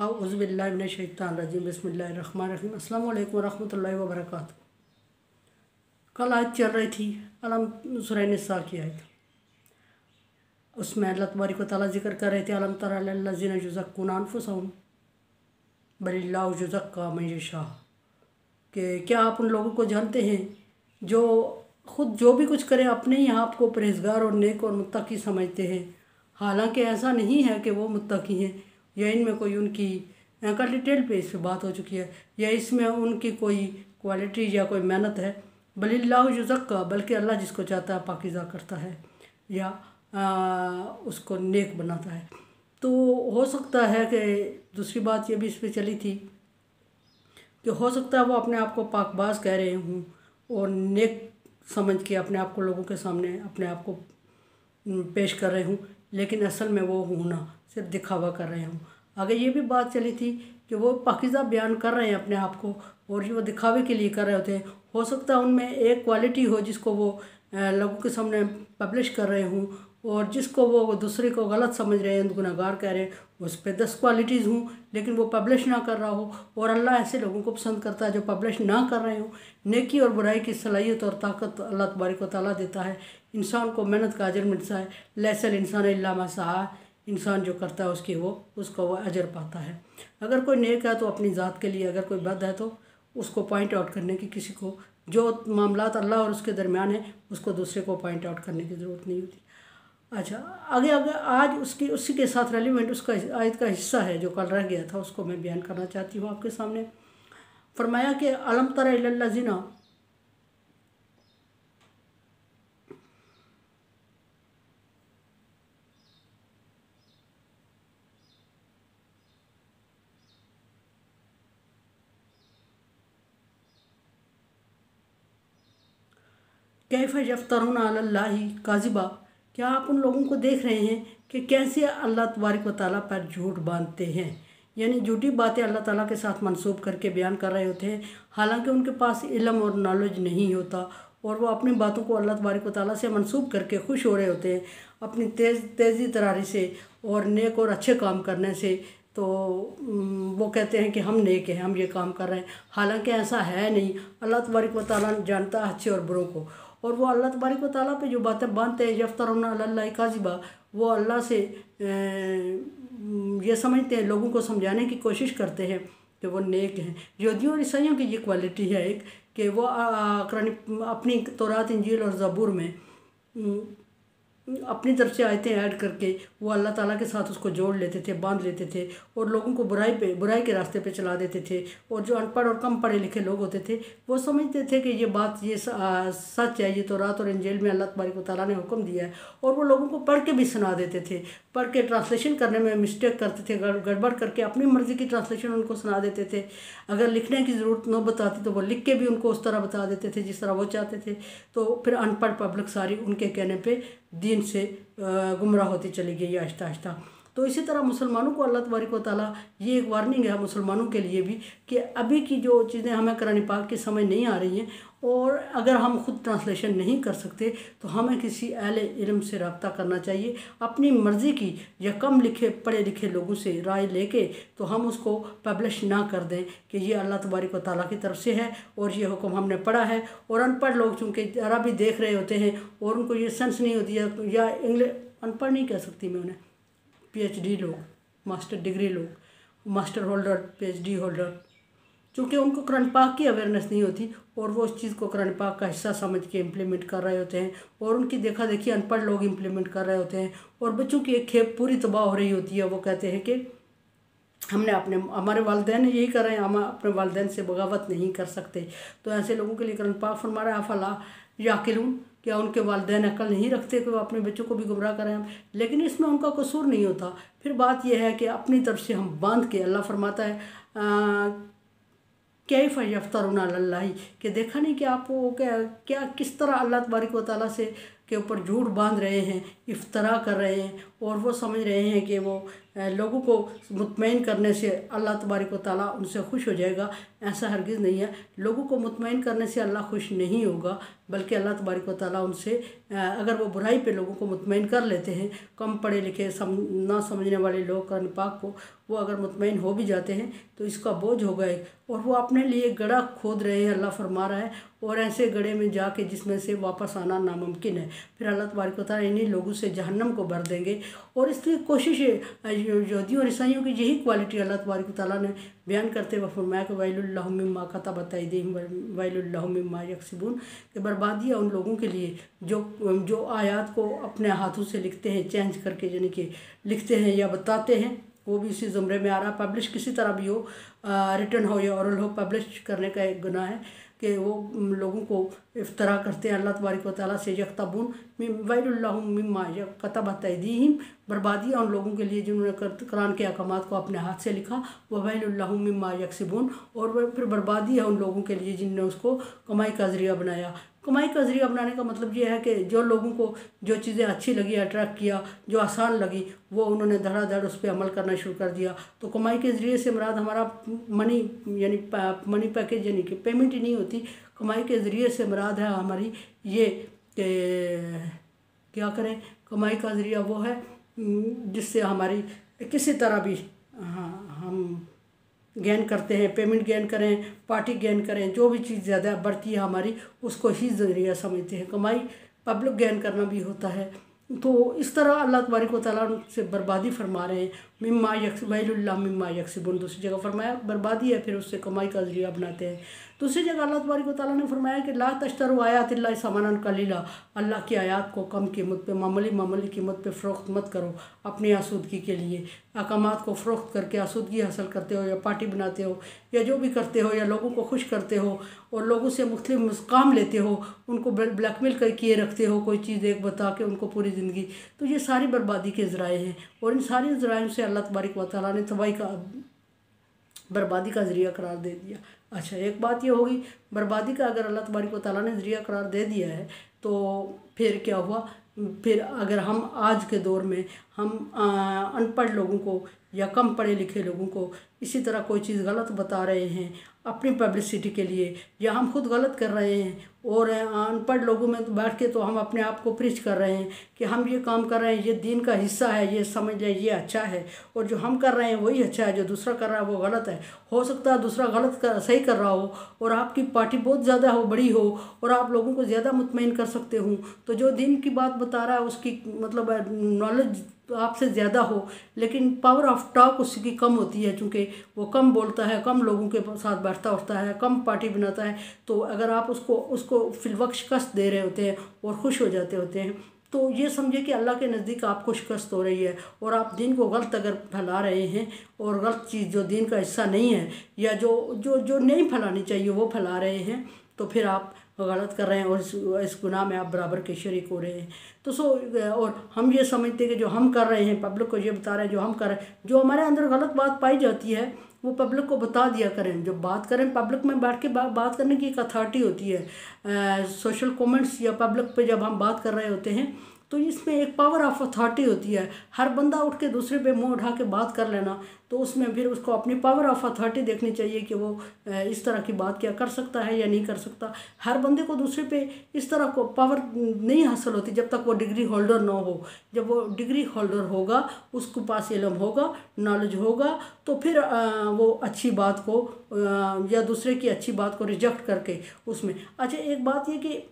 औज़ुबिल्लाहि मिनश्शैतानिर्रजीम बिस्मिल्लाहिर्रहमानिर्रहीम अस्सलामु अलैकुम वरहमतुल्लाहि वबरकातुहू। कल आयत चल रही थी अलम सूरह निसा की आयत। उसमें अल्लाह तबारक व तआला जिक्र कर रहे थे अलम तरा लल्लज़ीना युज़क्कूना अनफुसहुम बलिल्लाहु युज़क्की मन यशा, कि क्या आप उन लोगों को जानते हैं जो खुद जो भी कुछ करें अपने ही आप को परहेज़गार और नेक और मुत्तकी समझते हैं, हालांकि ऐसा नहीं है कि वो मुत्तकी हैं या इनमें कोई उनकी कल डिटेल पे इस पर बात हो चुकी है या इसमें उनकी कोई क्वालिटी या कोई मेहनत है। बलिल्लाहु युज़क्की, बल्कि अल्लाह जिसको चाहता है पाकीज़ा करता है या उसको नेक बनाता है। तो हो सकता है कि दूसरी बात ये भी इस पर चली थी कि हो सकता है वो अपने आप को पाकबाज कह रहे हूँ और नेक समझ के अपने आप को लोगों के सामने अपने आप को पेश कर रहे हूँ, लेकिन असल में वो हूँ ना, सिर्फ दिखावा कर रहे हूँ। आगे ये भी बात चली थी कि वो पाकीज़ा बयान कर रहे हैं अपने आप को और जो वो दिखावे के लिए कर रहे होते हैं। हो सकता है उनमें एक क्वालिटी हो जिसको वो लोगों के सामने पब्लिश कर रहे हूँ और जिसको वो दूसरे को गलत समझ रहे हैं, गुनहगार कह रहे हैं, उस पर 10 क्वालिटीज़ हूँ, लेकिन वो पब्लिश ना कर रहा हो। और अल्लाह ऐसे लोगों को पसंद करता है जो पब्लिश ना कर रहे हो। नेकी और बुराई की सलाहियत और ताकत अल्लाह तबारक व तआला देता है। इंसान को मेहनत का अजर मिलता है। लैसल इंसान इल्ला मा सआ, इंसान जो करता है उसका वो अजर पाता है। अगर कोई नेक है तो अपनी ज़ात के लिए, अगर कोई बद है तो उसको पॉइंट आउट करने की, किसी को जो मामलात अल्लाह और उसके दरमियान है उसको दूसरे को पॉइंट आउट करने की ज़रूरत नहीं होती। अच्छा, आगे आज उसी के साथ रेलिवेंट उसका आयत का हिस्सा है जो कल रह गया था, उसको मैं बयान करना चाहती हूँ आपके सामने। फरमाया कि अलम तरा इलल्लज़ीना, कैफ़ यफ्तरून अलल्लाहि काज़िबा, क्या आप उन लोगों को देख रहे हैं कि कैसे अल्लाह तबारक व तआला पर झूठ बांधते हैं, यानी झूठी बातें अल्लाह ताला के साथ मंसूब करके बयान कर रहे होते हैं, हालांकि उनके पास इल्म और नॉलेज नहीं होता और वो अपनी बातों को अल्लाह तबारक व तआला से मंसूब करके खुश हो रहे होते हैं अपनी तेज़ी तरारी से और नेक और अच्छे काम करने से। तो वो कहते हैं कि हम नेक हैं, हम ये काम कर रहे हैं, हालांकि ऐसा है नहीं। अल्लाह तबारक व तआला जानता है अच्छे और बुरों को, और वो अल्लाह तबारक व तआला पे जो बातें बांधते हैं यफ्तरून अलल्लाहि काज़िबा, वो अल्लाह से ये समझते हैं, लोगों को समझाने की कोशिश करते हैं कि वो नेक हैं। यहूदियों और ईसाइयों की ये क्वालिटी है एक कि वो अपनी तौरात इंजील और ज़बूर में अपनी तरफ से आयतें ऐड करके वो अल्लाह ताला के साथ उसको जोड़ लेते थे, बांध लेते थे और लोगों को बुराई के रास्ते पे चला देते थे। और जो अनपढ़ और कम पढ़े लिखे लोग होते थे वो समझते थे कि ये बात ये सच है, ये तौरात और इंजील में अल्लाह तबारक व तआला ने हुक्म दिया है, और वो लोगों को पढ़ के भी सुना देते थे। पढ़ के ट्रांसलेशन करने में मिस्टेक करते थे, गड़बड़ करके अपनी मर्ज़ी की ट्रांसलेशन उनको सुना देते थे। अगर लिखने की ज़रूरत न बताती तो वो लिख के भी उनको उस तरह बता देते थे जिस तरह वो चाहते थे। तो फिर अनपढ़ पब्लिक सारी उनके कहने पे दीन से गुमराह होती चली गई आहिस्ता आहिस्ता। तो इसी तरह मुसलमानों को अल्लाह तबारक व तआला, ये एक वार्निंग है मुसलमानों के लिए भी कि अभी की जो चीज़ें हमें कुरान पाक की समझ नहीं आ रही हैं और अगर हम खुद ट्रांसलेशन नहीं कर सकते तो हमें किसी अहले इल्म से रब्ता करना चाहिए। अपनी मर्ज़ी की या कम लिखे पढ़े लिखे लोगों से राय लेके तो हम उसको पब्लिश ना कर दें कि ये अल्लाह तबारक व तआला की तरफ से है और ये हुक्म हमने पढ़ा है। और अनपढ़ लोग चूँकि अरबी देख रहे होते हैं और उनको ये सेंस नहीं होती है, या इंग्लिश अनपढ़ नहीं कह सकती मैं उन्हें, PhD लोग, मास्टर डिग्री लोग, मास्टर होल्डर, PhD होल्डर, चूँकि उनको कुरान पाक की अवेयरनेस नहीं होती और वो उस चीज़ को कुरान पाक का हिस्सा समझ के इम्प्लीमेंट कर रहे होते हैं और उनकी देखा देखी अनपढ़ लोग इम्प्लीमेंट कर रहे होते हैं और बच्चों की एक खेप पूरी तबाह हो रही होती है। वो कहते हैं कि हमारे वालिदैन यही कर रहे हैं, हम अपने वालिदैन से बगावत नहीं कर सकते। तो ऐसे लोगों के लिए कुरान पाक फरमा रहा है अफला याकिलून, क्या उनके वालिदैन अक्ल नहीं रखते कि वो अपने बच्चों को भी गुमराह करें। लेकिन इसमें उनका कसूर नहीं होता। फिर बात यह है कि अपनी तरफ से हम बांध के, अल्लाह फरमाता है कैफ़ यफ्तरून अलल्लाहि, कि देखा नहीं कि आप वो क्या किस तरह अल्लाह तबारक व तआला से के ऊपर झूठ बांध रहे हैं, इफ्तरा कर रहे हैं और वो समझ रहे हैं कि वो लोगों को मुतमईन करने से अल्लाह तबारक व तआला उनसे खुश हो जाएगा। ऐसा हरगिज़ नहीं है। लोगों को मुतमईन करने से अल्लाह खुश नहीं होगा, बल्कि अल्लाह तबारक व तआला उनसे अगर वो बुराई पे लोगों को मुतमईन कर लेते हैं, कम पढ़े लिखे ना समझने वाले लोग का निपाक को वो अगर मुतमईन हो भी जाते हैं तो इसका बोझ हो गए और वो अपने लिए गड्ढा खोद रहे हैं, अल्लाह फरमा रहा है, और ऐसे गड्ढे में जाके जिसमें से वापस आना नामुमकिन है। फिर अल्लाह तबारक व तआला इन्हीं लोगों से जहन्नम को भर देंगे। और इसलिए कोशिश यहूदियों और ईसाइयों की यही क्वालिटी अल्लाह तबारक व तआला ने बयान करते हुए फरमाया कि वैलुल लहुम मिम्मा कतबत अयदीहिम वैलुल लहुम मिम्मा यक्सिबून, कि बर्बादी है उन लोगों के लिए जो आयत को अपने हाथों से लिखते हैं, चेंज करके यानी कि लिखते हैं या बताते हैं। वो भी इसी ज़ुमरे में आ रहा है। पब्लिश किसी तरह भी हो, रिटर्न हो या ओरल हो, पब्लिश करने का एक गुनाह है कि वो लोगों को इफ्तरा करते हैं अल्लाह तबारक व तआला से। यक्तबून वैलुल लहुम मिम्मा कतबत अयदीहिम, बर्बादी उन लोगों के लिए जिन्होंने कुरान के अहकामात को अपने हाथ से लिखा। व वैलुल लहुम मिम्मा यक्सिबून, और फिर बर्बादी है उन लोगों के लिए जिन्होंने उसको कमाई का ज़रिया बनाया। कमाई का ज़रिया बनाने का मतलब ये है कि जो लोगों को जो चीज़ें अच्छी लगी, अट्रैक्ट किया, जो आसान लगी, वो उन्होंने धड़ाधड़ उस पर अमल करना शुरू कर दिया। तो कमाई के ज़रिए से मुराद हमारा मनी यानी मनी पैकेज यानी कि पेमेंट ही नहीं होती। कमाई के ज़रिए से मुराद है हमारी ये क्या करें, कमाई का ज़रिया वो है जिससे हमारी किसी तरह भी हम गेन करते हैं, पेमेंट गेन करें, पार्टी गेन करें, जो भी चीज़ ज़्यादा बढ़ती है हमारी उसको ही ज़रिया समझते हैं। कमाई पब्लिक गेन करना भी होता है। तो इस तरह अल्लाह तबारक व तआला से बर्बादी फरमा रहे हैं। मिम्मा वैलुल मिम्मा यक्सिबून, दूसरी जगह फरमाया बर्बादी है, फिर उससे कमाई का ज़रिया बनाते हैं। दूसरी जगह अल्लाह तबारक व तआला ने फरमाया कि ला तश्तरू आयातिल्लाहि समानन कलीला, अल्लाह की आयत को कम कीमत पे, मामूली कीमत पे फ़रोख्त मत करो अपनी आसूदगी के लिए। अहकामात को फ़रोख्त करके आसूदगी हासिल करते हो या पार्टी बनाते हो या जो भी करते हो या लोगों को खुश करते हो और लोगों से मुख्तलिफ काम लेते हो, उनको ब्लैकमेल कर किए रखते हो कोई चीज़ एक बता के उनको पूरी ज़िंदगी, तो ये सारी बर्बादी के ज़राए हैं। और इन सारी ज़राए से अल्लाह तबारक व तआला ने तबाही का बर्बादी का ज़रिया करार दे दिया। अच्छा, एक बात ये होगी, बर्बादी का अगर अल्लाह तबारक व तआला ने ज़रिया करार दे दिया है तो फिर क्या हुआ, फिर अगर हम आज के दौर में हम अनपढ़ लोगों को या कम पढ़े लिखे लोगों को इसी तरह कोई चीज़ गलत बता रहे हैं अपनी पब्लिसिटी के लिए, या हम खुद गलत कर रहे हैं और अनपढ़ लोगों में तो बैठ के तो हम अपने आप को प्रीच कर रहे हैं कि हम ये काम कर रहे हैं, ये दीन का हिस्सा है, ये समझ लें ये अच्छा है, और जो हम कर रहे हैं वही अच्छा है, जो दूसरा कर रहा है वो गलत है। हो सकता है दूसरा सही कर रहा हो और आपकी पार्टी बहुत ज़्यादा हो, बड़ी हो, और आप लोगों को ज़्यादा मुतमईन कर सकते हो। तो जो दीन की बात बता रहा है उसकी मतलब नॉलेज आपसे ज़्यादा हो, लेकिन पावर ऑफ टॉक उसकी कम होती है, चूँकि वो कम बोलता है, कम लोगों के साथ बैठता उठता है, कम पार्टी बनाता है। तो अगर आप उसको फिलवक्त शिकस्त दे रहे होते हैं और खुश हो जाते होते हैं, तो ये समझे कि अल्लाह के नज़दीक आपको शिकस्त हो रही है और आप दीन को गलत अगर फैला रहे हैं और गलत चीज़ जो दीन का हिस्सा नहीं है या जो नहीं फैलानी चाहिए वो फैला रहे हैं, तो फिर आप गलत कर रहे हैं और इस गुनाह में आप बराबर के शरीक हो रहे हैं। तो और हम ये समझते हैं कि जो हम कर रहे हैं, पब्लिक को ये बता रहे हैं जो हम कर रहे हैं, जो हमारे अंदर गलत बात पाई जाती है वो पब्लिक को बता दिया करें। जब बात करें पब्लिक में बैठ के बात करने की एक अथॉरिटी होती है। सोशल कमेंट्स या पब्लिक पे जब हम बात कर रहे होते हैं तो इसमें एक पावर ऑफ अथॉरिटी होती है। हर बंदा उठ के दूसरे पे मुंह उठा के बात कर लेना, तो उसमें फिर उसको अपनी पावर ऑफ अथॉरिटी देखनी चाहिए कि वो इस तरह की बात क्या कर सकता है या नहीं कर सकता। हर बंदे को दूसरे पे इस तरह को पावर नहीं हासिल होती जब तक वो डिग्री होल्डर ना हो। जब वो डिग्री होल्डर होगा, उसके पास इल्म होगा, नॉलेज होगा, तो फिर वो अच्छी बात को या दूसरे की अच्छी बात को रिजेक्ट करके उसमें। अच्छा, एक बात ये कि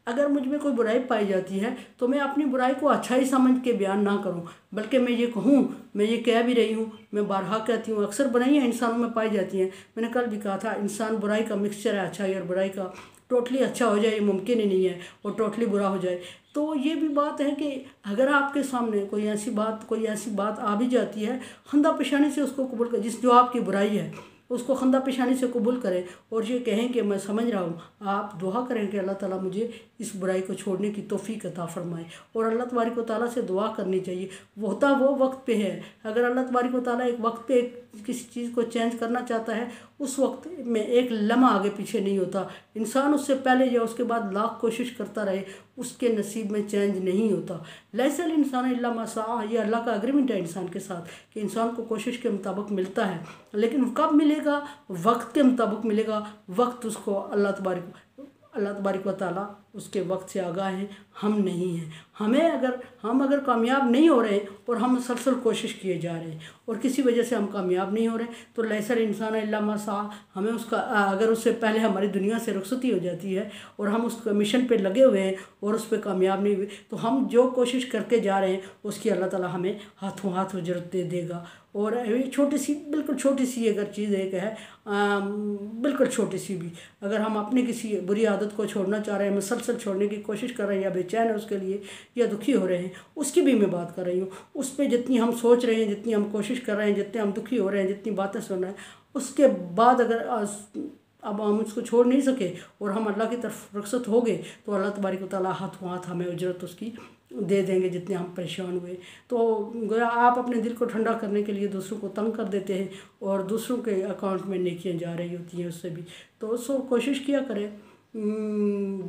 अगर मुझ में कोई बुराई पाई जाती है तो मैं अपनी बुराई को अच्छा ही समझ के बयान ना करूं, बल्कि मैं ये कहूं, मैं ये कह भी रही हूं, मैं बारहा कहती हूं, अक्सर बुराइयां इंसानों में पाई जाती हैं। मैंने कल भी कहा था, इंसान बुराई का मिक्सचर है, अच्छाई और बुराई का। टोटली अच्छा हो जाए ये मुमकिन ही नहीं है और टोटली बुरा हो जाए। तो ये भी बात है कि अगर आपके सामने कोई ऐसी बात आ भी जाती है, खंदा पेशानी से उसको कबूल कर, जो आपकी बुराई है उसको खंदा पेशानी से कबूल करें और ये कहें कि मैं समझ रहा हूँ। आप दुआ करें कि अल्लाह ताला मुझे इस बुराई को छोड़ने की तौफीक अता फरमाए, और अल्लाह तबारक व तआला से दुआ करनी चाहिए। वो वक्त पे है, अगर अल्लाह तबारक व तआला एक वक्त पे किसी चीज़ को चेंज करना चाहता है, उस वक्त में एक लम्हा आगे पीछे नहीं होता। इंसान उससे पहले या उसके बाद लाख कोशिश करता रहे, उसके नसीब में चेंज नहीं होता। लैसल इंसान इल्ला मा सआ, ये अल्लाह का एग्रीमेंट है इंसान के साथ कि इंसान को कोशिश के मुताबिक मिलता है, लेकिन कब मिलेगा? वक्त के मुताबिक मिलेगा। वक्त उसको अल्लाह तबारक अल्लाह तबारक व तआला उसके वक्त से आगाह हैं, हम नहीं हैं। हम अगर कामयाब नहीं हो रहे और हम मुसलसल कोशिश किए जा रहे हैं और किसी वजह से हम कामयाब नहीं हो रहे, तो लैसर इंसान इल्ला मा सआ, हमें उसका अगर उससे पहले हमारी दुनिया से रुखसती हो जाती है और हम उस मिशन पे लगे हुए हैं और उस पर कामयाब नहीं हुए, तो हम जो कोशिश करके जा रहे हैं उसकी अल्लाह ताला हमें हाथों हाथ उजरत दे देगा। और छोटी सी, बिल्कुल छोटी सी अगर चीज़ एक है, बिल्कुल छोटी सी भी, अगर हम अपनी किसी बुरी आदत को छोड़ना चाह रहे हैं, मुसलसल छोड़ने की कोशिश कर रहे हैं या बेचैन है उसके लिए या दुखी हो रहे हैं, उसकी भी मैं बात कर रही हूँ। उस पर जितनी हम सोच रहे हैं, जितनी हम कोशिश कर रहे हैं, जितने हम दुखी हो रहे हैं, जितनी बातें सुन रहे हैं, उसके बाद अगर अब हम उसको छोड़ नहीं सके और हम अल्लाह की तरफ रुखसत हो गए, तो अल्लाह तबारक व तआला हाथों हाथ हमें उजरत उसकी दे देंगे जितने हम परेशान हुए। तो गोया आप अपने दिल को ठंडा करने के लिए दूसरों को तंग कर देते हैं और दूसरों के अकाउंट में नेकियां जा रही होती हैं उससे भी। तो उसको कोशिश किया करें,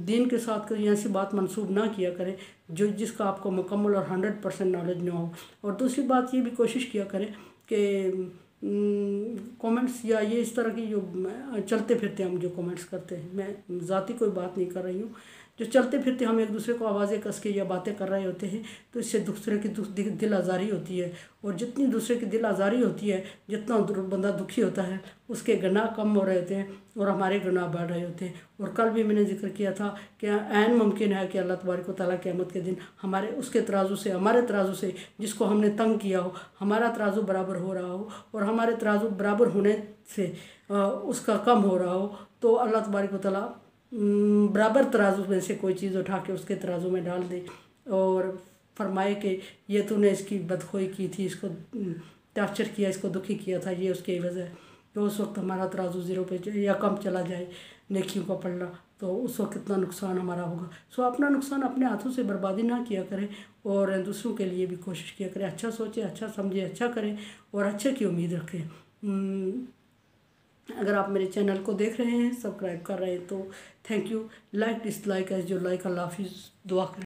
दीन के साथ कोई ऐसी बात मंसूब ना किया करें जिसका आपको मुकम्मल और 100% नॉलेज ना हो। और दूसरी बात ये भी कोशिश किया करें कि कमेंट्स या ये इस तरह की जो चलते फिरते हम जो कमेंट्स करते हैं, मैं ज़ाती कोई बात नहीं कर रही हूँ, जो चलते फिरते हम एक दूसरे को आवाज़ें कस के या बातें कर रहे होते हैं, तो इससे दूसरे की दिल आज़ारी होती है। और जितनी दूसरे की दिल आज़ारी होती है, जितना बंदा दुखी होता है, उसके गुनाह कम हो रहे होते हैं और हमारे गुनाह बढ़ रहे होते हैं। और कल भी मैंने जिक्र किया था कि ऐन मुमकिन है कि अल्लाह तबारक व तआला क़यामत के दिन हमारे उसके तराजू से, हमारे तराजू से जिसको हमने तंग किया हो, हमारा तराजू बराबर हो रहा हो और हमारे तराजू बराबर होने से उसका कम हो रहा हो, तो अल्लाह तबारक व तआला बराबर तराजू में से कोई चीज़ उठा के उसके तराजू में डाल दे और फरमाए कि ये तूने इसकी बदखोई की थी, इसको टॉर्चर किया, इसको दुखी किया था, ये उसकी वजह। तो उस वक्त हमारा तराजू ज़ीरो पे या कम चला जाए नेकियों का पलड़ा, तो उस वक्त कितना नुकसान हमारा होगा। सो अपना नुकसान अपने हाथों से बर्बादी ना किया करें और दूसरों के लिए भी कोशिश किया करें, अच्छा सोचें, अच्छा समझें, अच्छा करें और अच्छे की उम्मीद रखें। अगर आप मेरे चैनल को देख रहे हैं, सब्सक्राइब कर रहे हैं, तो थैंक यू। लाइक डिसलाइक एज जो लाइक, अल्लाह हाफिज़, दुआ करें।